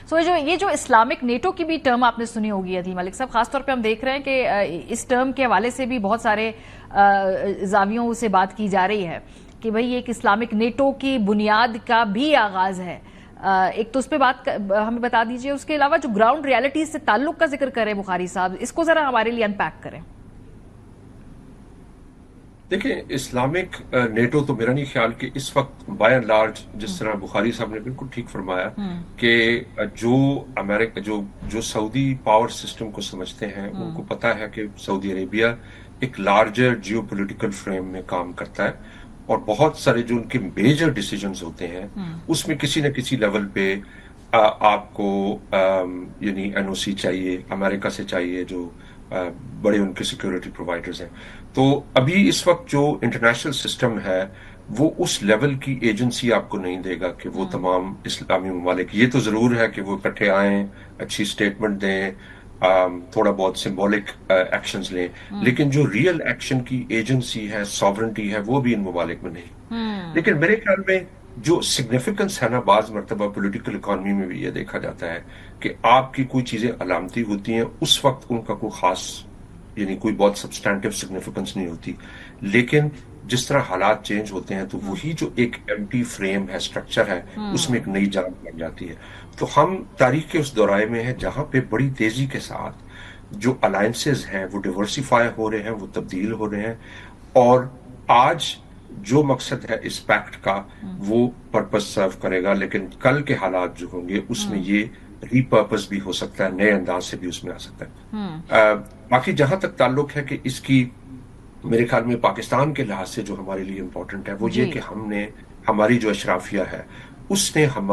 سو یہ جو Islamic NATO کی بھی ٹرم آپ نے سنی ہوگی عدی ملک صاحب، خاص طور پہ ہم دیکھ رہے ہیں کہ اس ٹرم کے حوالے سے بھی بہت سارے زاویوں سے بات کی جا رہی ہے کہ بھئی ایک اسلامک نیٹو کی بنیاد کا بھی آغاز ہے. ایک تو اس پہ بات ہمیں بتا دیجئے، اس کے علاوہ جو گراؤنڈ ریالٹی سے تعلق کا ذکر کریں بخاری صاحب، اس کو ذرا ہمارے لیے انپیک کریں. دیکھیں، اسلامک نیٹو تو میرا نہیں خیال کہ اس وقت بائی اینڈ لارج، جس طرح بخاری صاحب نے بالکل ٹھیک فرمایا کہ جو امریکہ جو سعودی پاور سسٹم کو سمجھتے ہیں، ان کو پتا ہے کہ سعودی عربیہ ایک لارجر جیو پولیٹیکل فریم میں کام کرتا ہے، اور بہت سارے جو ان کے میجر ڈیسیجنز ہوتے ہیں اس میں کسی نہ کسی لیول پہ آپ کو یعنی این او سی چاہیے، امریکہ سے چاہیے، جو بڑے ان کے سیکیورٹی پرووائڈرز ہیں. تو ابھی اس وقت جو انٹرنیشنل سسٹم ہے وہ اس لیول کی ایجنسی آپ کو نہیں دے گا کہ وہ تمام اسلامی ممالک، یہ تو ضرور ہے کہ وہ اکٹھے آئیں، اچھی سٹیٹمنٹ دیں، تھوڑا بہت سمبولک ایکشنز لیں، لیکن جو ریئل ایکشن کی ایجنسی ہے، ساورنٹی ہے، وہ بھی ان ممالک میں نہیں. لیکن میرے خیال میں جو سگنیفیکنس ہے نا، بعض مرتبہ پولیٹیکل اکانومی میں بھی یہ دیکھا جاتا ہے کہ آپ کی کوئی چیزیں علامتی ہوتی ہیں، اس وقت ان کا کوئی خاص یعنی کوئی بہت سبسٹینٹیو سگنیفیکنس نہیں ہوتی، لیکن جس طرح حالات چینج ہوتے ہیں تو وہی جو ایک ایمٹی فریم ہے، سٹرکچر ہے، اس میں ایک نئی جان بن جاتی ہے. تو ہم تاریخ کے اس دورائے میں ہیں جہاں پہ بڑی تیزی کے ساتھ جو الائنسز ہیں وہ ڈیورسیفائی ہو رہے ہیں، وہ تبدیل ہو رہے ہیں، اور آج جو مقصد ہے اس پیکٹ کا وہ پرپس سرو کرے گا، لیکن کل کے حالات جو ہوں گے اس میں یہ ری پرپس بھی ہو سکتا ہے، نئے انداز سے بھی اس میں آ سکتا ہے. باقی جہاں تک تعلق ہے کہ اس کی میرے خیال میں پاکستان کے لحاظ سے جو ہمارے لیے امپورٹنٹ ہے وہ یہ کہ ہم نے، ہماری جو اشرافیہ ہے اس نے